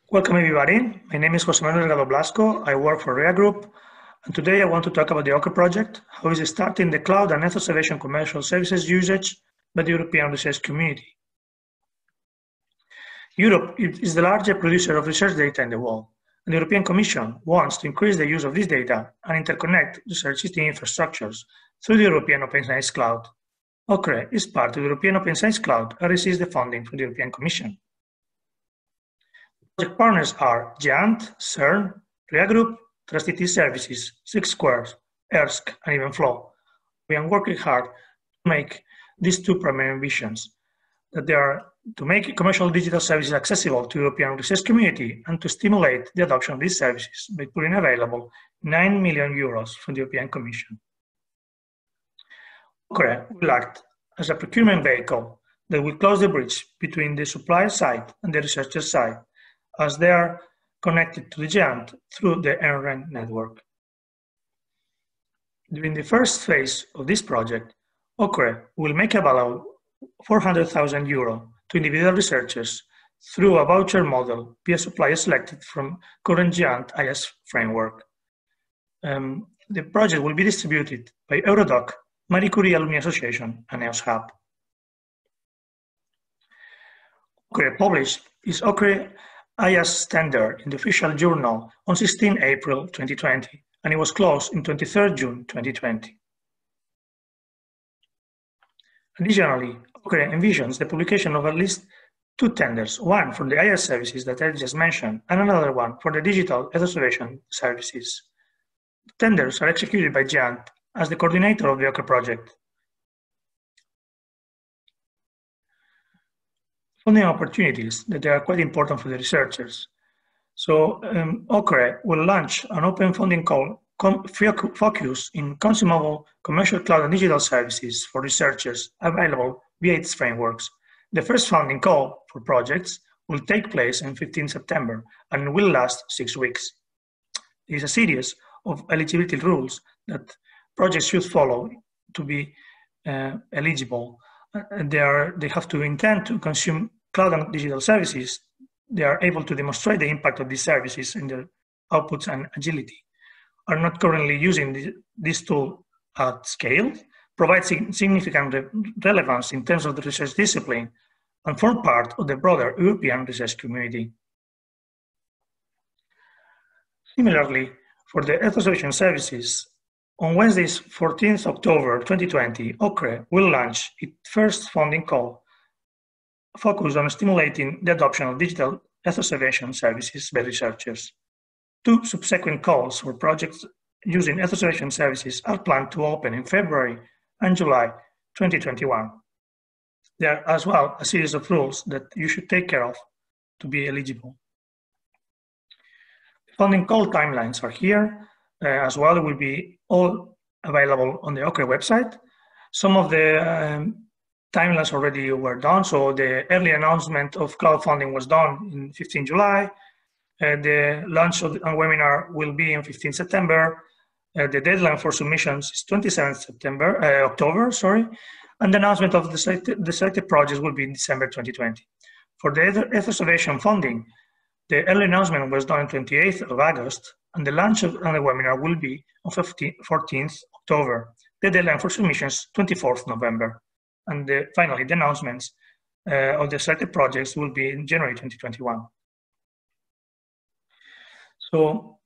Welcome everybody. My name is Manuel Delgado Blasco. I work for Rhea Group, and today I want to talk about the OCRE project, how is it starting the cloud and Earth observation commercial services usage by the European research community. Europe is the largest producer of research data in the world, and the European Commission wants to increase the use of this data and interconnect research system infrastructures through the European Open Science Cloud. OCRE is part of the European Open Science Cloud and receives the funding from the European Commission. Project partners are GEANT, CERN, Rhea Group, Trusted Services, 6 Squares, ERSC, and even Flow. We are working hard to make these two primary visions, that they are to make commercial digital services accessible to the European research community and to stimulate the adoption of these services by putting available 9 million euros from the European Commission. OCRE will act as a procurement vehicle that will close the bridge between the supplier side and the researcher side, as they are connected to the GEANT through the NREN network. During the first phase of this project, OCRE will make available 400,000 euro to individual researchers through a voucher model via suppliers selected from current GEANT IS framework. The project will be distributed by Eurodoc, Marie Curie Alumni Association, and EOS Hub. OCRE published its OCRE IS standard in the official journal on 16 April 2020, and it was closed on 23 June 2020. Additionally, OCRE envisions the publication of at least 2 tenders, one for the IS services that I just mentioned, and another one for the digital Earth observation services. The tenders are executed by GEANT as the coordinator of the OCRE project. Funding opportunities that are quite important for the researchers. So OCRE will launch an open funding call focused in consumable commercial cloud and digital services for researchers available via its frameworks. The first funding call for projects will take place on 15 September and will last 6 weeks. There is a series of eligibility rules that projects should follow to be eligible. They have to intend to consume cloud and digital services. They are able to demonstrate the impact of these services in their outputs and agility, are not currently using this tool at scale, provide significant relevance in terms of the research discipline, and form part of the broader European research community. Similarly, for the Earth observation services, on Wednesday, 14th October 2020, OCRE will launch its first funding call focused on stimulating the adoption of digital Earth observation services by researchers. 2 subsequent calls for projects using Earth observation services are planned to open in February and July 2021. There are as well a series of rules that you should take care of to be eligible. Funding call timelines are here. As well, it will be all available on the OCRE website. Some of the timelines already were done. So the early announcement of cloud funding was done in 15 July. The launch of the webinar will be in 15 September. The deadline for submissions is 27 October, and the announcement of the selected projects will be in December 2020. For the Earth observation funding, the early announcement was done on 28th of August, and the launch of the webinar will be on 14th October. The deadline for submissions, 24th November. And finally, the announcements of the selected projects will be in January 2021. So,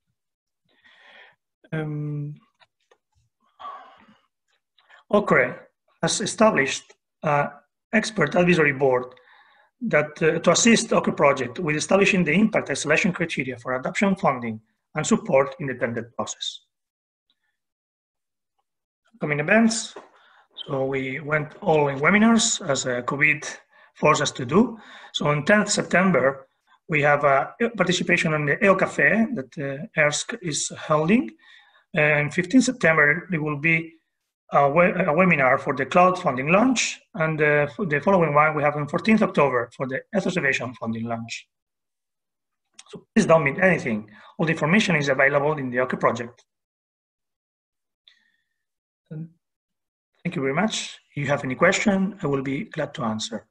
OCRE has established an expert advisory board that to assist OCRE project with establishing the impact and selection criteria for adoption funding and support in the tender process. Upcoming events. So we went all in webinars as COVID forced us to do. So on 10th September, we have a participation on the EO Cafe that ERSC is holding. And 15th September, there will be a webinar for the cloud funding launch. And the following one we have on 14th October for the Earth observation funding launch. So please don't miss anything. All the information is available in the OCRE project. Thank you very much. If you have any question, I will be glad to answer.